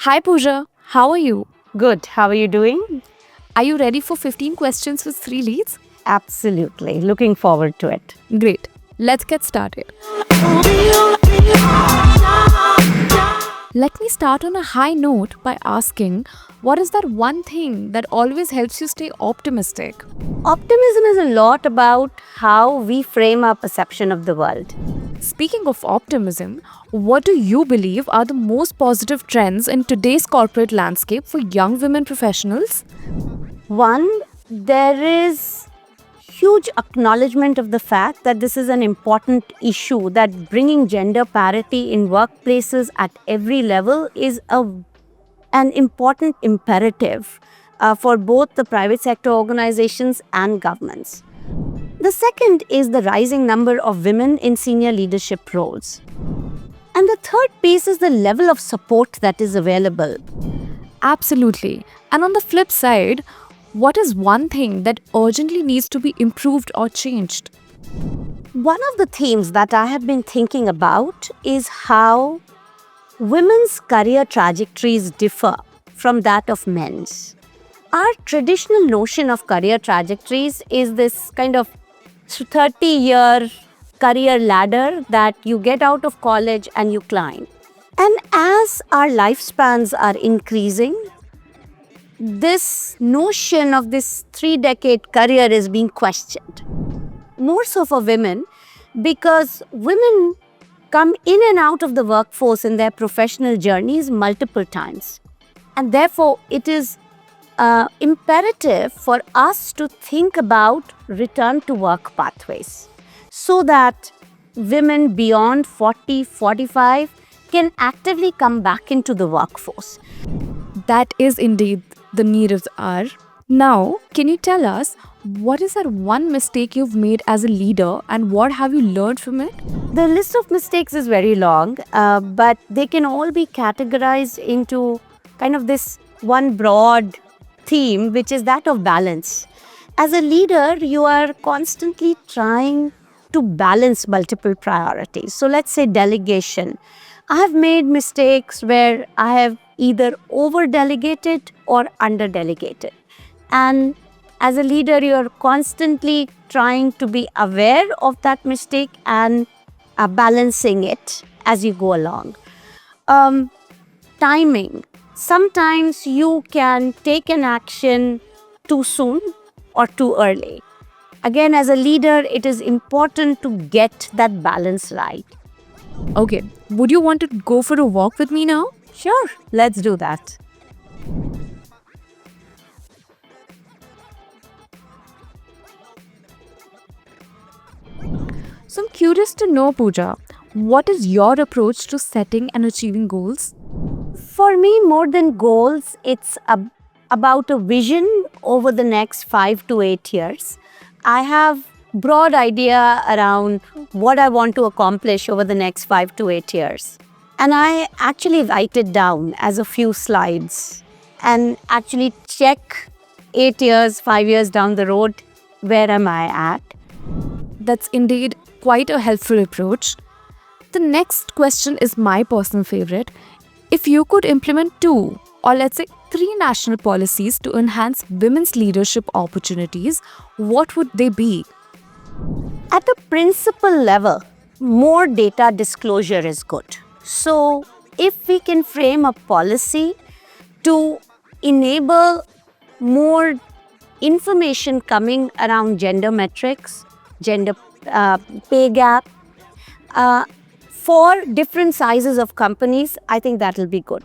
Hi Pooja, how are you? Good. How are you doing? Are you ready for 15 questions with 3 leads? Absolutely. Looking forward to it. Great. Let's get started. Let me start on a high note by asking, what is that one thing that always helps you stay optimistic? Optimism is a lot about how we frame our perception of the world. Speaking of optimism, what do you believe are the most positive trends in today's corporate landscape for young women professionals? One, there is huge acknowledgement of the fact that this is an important issue, that bringing gender parity in workplaces at every level is an important imperative for both the private sector organizations and governments. The second is the rising number of women in senior leadership roles. And the third piece is the level of support that is available. Absolutely. And on the flip side, what is one thing that urgently needs to be improved or changed? One of the themes that I have been thinking about is how women's career trajectories differ from that of men's. Our traditional notion of career trajectories is this kind of 30-year career ladder that you get out of college and you climb. And as our lifespans are increasing, this notion of this 3-decade career is being questioned. More so for women, because women come in and out of the workforce in their professional journeys multiple times. And therefore, it is imperative for us to think about return to work pathways so that women beyond 40, 45 can actively come back into the workforce. That is indeed the need of the hour. Now, can you tell us what is that one mistake you've made as a leader and what have you learned from it? The list of mistakes is very long, but they can all be categorized into kind of this one broad theme, which is that of balance. As a leader, you are constantly trying to balance multiple priorities. So let's say delegation. I have made mistakes where I have either over-delegated or under-delegated. And as a leader, you're constantly trying to be aware of that mistake and balancing it as you go along. Timing. Sometimes you can take an action too soon or too early. Again, as a leader, it is important to get that balance right. Okay, would you want to go for a walk with me now? Sure, let's do that. So I'm curious to know, Pooja, what is your approach to setting and achieving goals? For me, more than goals, it's about a vision over the next 5 to 8 years. I have broad idea around what I want to accomplish over the next 5 to 8 years. And I actually write it down as a few slides and actually check 8 years, 5 years down the road, where am I at? That's indeed quite a helpful approach. The next question is my personal favorite. If you could implement 2 or let's say 3 national policies to enhance women's leadership opportunities, what would they be? At the principal level, more data disclosure is good. So if we can frame a policy to enable more information coming around gender metrics, gender pay gap, for different sizes of companies, I think that will be good.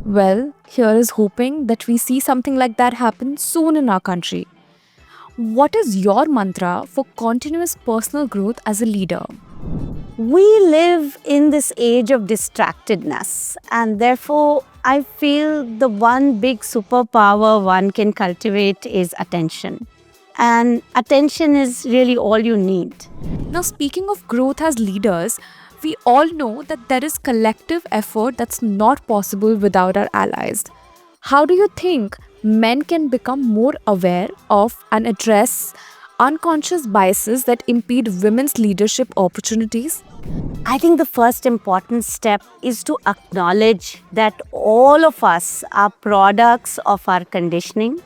Well, here is hoping that we see something like that happen soon in our country. What is your mantra for continuous personal growth as a leader? We live in this age of distractedness, and therefore I feel the one big superpower one can cultivate is attention. And attention is really all you need. Now, speaking of growth as leaders, we all know that there is collective effort that's not possible without our allies. How do you think men can become more aware of and address unconscious biases that impede women's leadership opportunities? I think the first important step is to acknowledge that all of us are products of our conditioning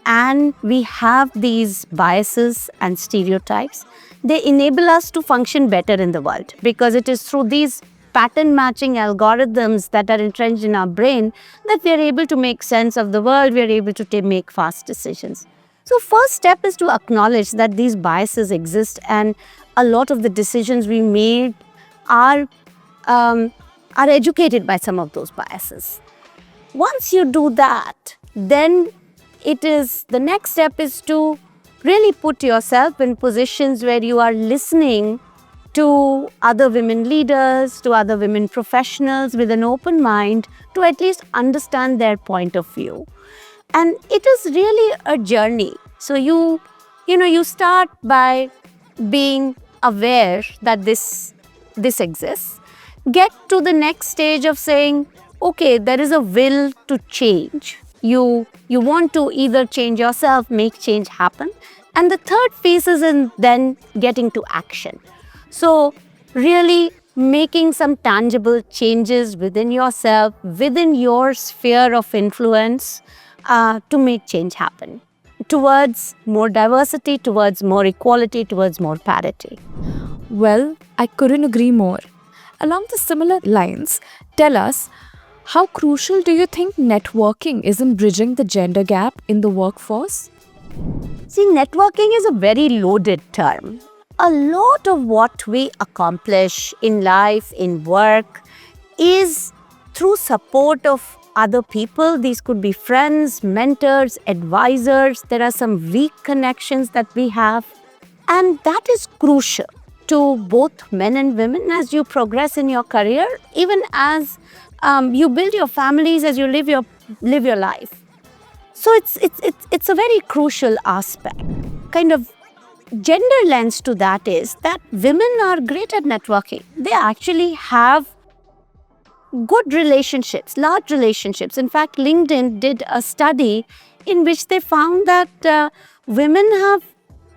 and we have these biases and stereotypes. They enable us to function better in the world because it is through these pattern matching algorithms that are entrenched in our brain that we are able to make sense of the world, we are able to make fast decisions. So first step is to acknowledge that these biases exist and a lot of the decisions we made are educated by some of those biases. Once you do that, then the next step is to really put yourself in positions where you are listening to other women leaders, to other women professionals with an open mind to at least understand their point of view. And it is really a journey. So you start by being aware that this exists. Get to the next stage of saying, okay, there is a will to change. You want to either change yourself, make change happen. And the third phase is in then getting to action. So really making some tangible changes within yourself, within your sphere of influence to make change happen towards more diversity, towards more equality, towards more parity. Well, I couldn't agree more. Along the similar lines, tell us, how crucial do you think networking is in bridging the gender gap in the workforce? See, networking is a very loaded term. A lot of what we accomplish in life, in work, is through support of other people. These could be friends, mentors, advisors. There are some weak connections that we have. And that is crucial to both men and women as you progress in your career, even as you build your families, as you live your life. So it's a very crucial aspect. Kind of gender lens to that is that women are great at networking. They actually have good relationships, large relationships. In fact, LinkedIn did a study in which they found that women have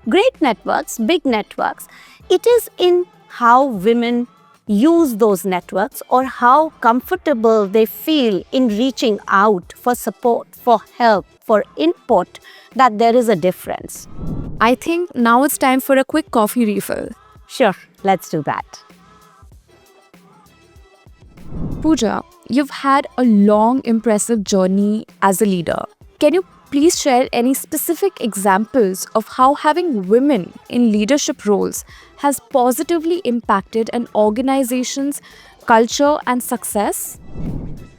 great networks, big networks. It is in how women use those networks or how comfortable they feel in reaching out for support, for help, for input that there is a difference. I think now it's time for a quick coffee refill. Sure, let's do that. Pooja, you've had a long, impressive journey as a leader. Can you please share any specific examples of how having women in leadership roles has positively impacted an organization's culture and success?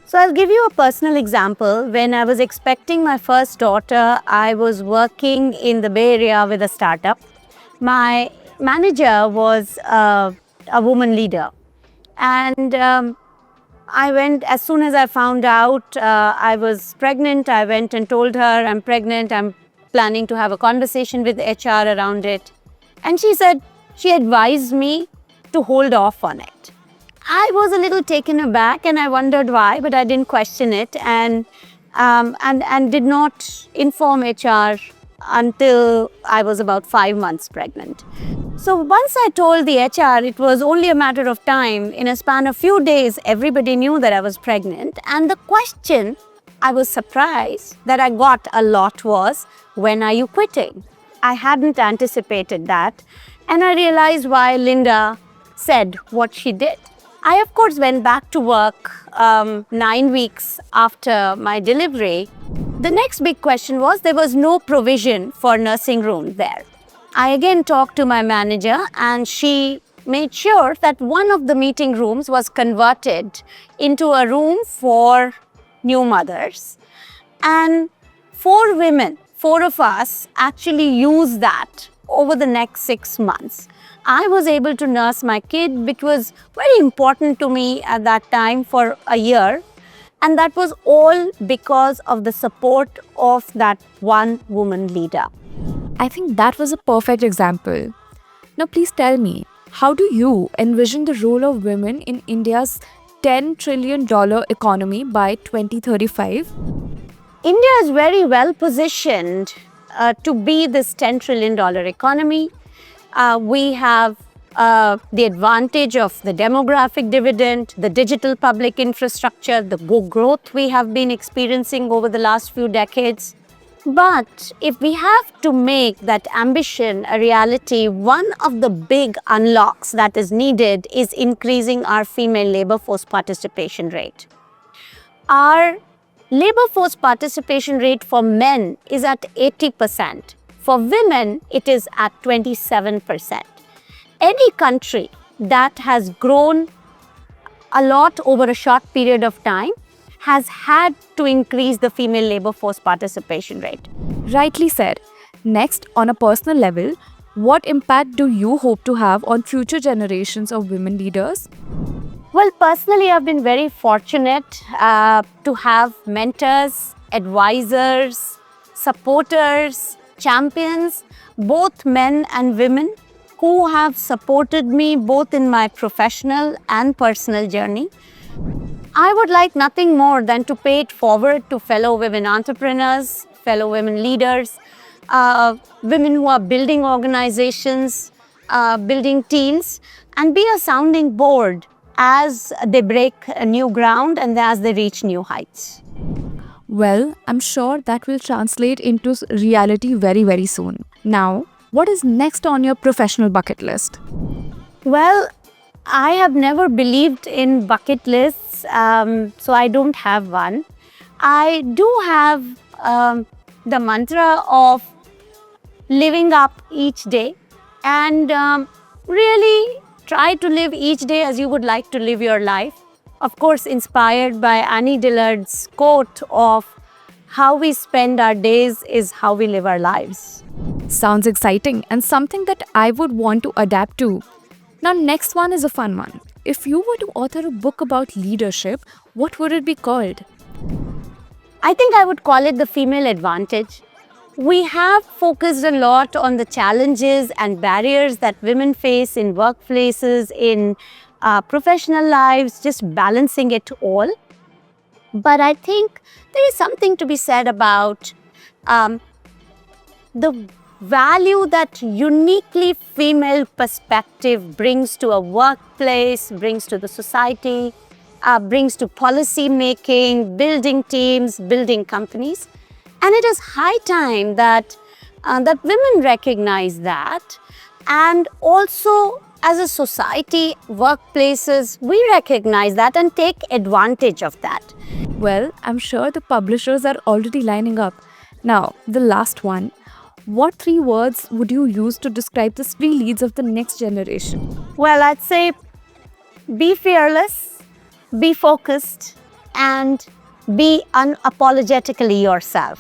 So I'll give you a personal example. When I was expecting my first daughter, I was working in the Bay Area with a startup. My manager was a woman leader. And I went, as soon as I found out I was pregnant, I went and told her, I'm pregnant, I'm planning to have a conversation with HR around it. And she said, she advised me to hold off on it. I was a little taken aback and I wondered why, but I didn't question it and did not inform HR until I was about 5 months pregnant. So once I told the HR, it was only a matter of time. In a span of few days, everybody knew that I was pregnant. And the question I was surprised that I got a lot was, when are you quitting? I hadn't anticipated that. And I realized why Linda said what she did. I, of course, went back to work 9 weeks after my delivery. The next big question was there was no provision for nursing room there. I again talked to my manager and she made sure that one of the meeting rooms was converted into a room for new mothers. And 4 women, 4 of us actually used that over the next 6 months. I was able to nurse my kid, which was very important to me at that time, for a year. And that was all because of the support of that one woman leader. I think that was a perfect example. Now please tell me, how do you envision the role of women in India's $10 trillion economy by 2035? India is very well positioned to be this $10 trillion economy. We have the advantage of the demographic dividend, the digital public infrastructure, the growth we have been experiencing over the last few decades. But if we have to make that ambition a reality, one of the big unlocks that is needed is increasing our female labor force participation rate. Our labor force participation rate for men is at 80%. For women, it is at 27%. Any country that has grown a lot over a short period of time has had to increase the female labor force participation rate. Rightly said. Next, on a personal level, what impact do you hope to have on future generations of women leaders? Well, personally, I've been very fortunate to have mentors, advisors, supporters, champions, both men and women, who have supported me both in my professional and personal journey. I would like nothing more than to pay it forward to fellow women entrepreneurs, fellow women leaders, women who are building organizations, building teams, and be a sounding board as they break new ground and as they reach new heights. Well, I'm sure that will translate into reality very, very soon. Now, what is next on your professional bucket list? Well, I have never believed in bucket lists, so I don't have one. I do have the mantra of living up each day and really try to live each day as you would like to live your life. Of course, inspired by Annie Dillard's quote of how we spend our days is how we live our lives. Sounds exciting and something that I would want to adapt to. Now, next one is a fun one. If you were to author a book about leadership, what would it be called? I think I would call it The Female Advantage. We have focused a lot on the challenges and barriers that women face in workplaces, in professional lives, just balancing it all. But I think there is something to be said about the value that uniquely female perspective brings to a workplace, brings to the society, brings to policy making, building teams, building companies. And it is high time that women recognize that. And also as a society, workplaces, we recognize that and take advantage of that. Well, I'm sure the publishers are already lining up. Now, the last one. What 3 words would you use to describe the Stree-Leads of the next generation? Well, I'd say be fearless, be focused, and be unapologetically yourself.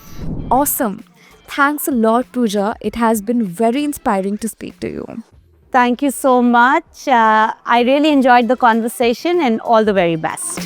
Awesome. Thanks a lot, Pooja. It has been very inspiring to speak to you. Thank you so much. I really enjoyed the conversation and all the very best.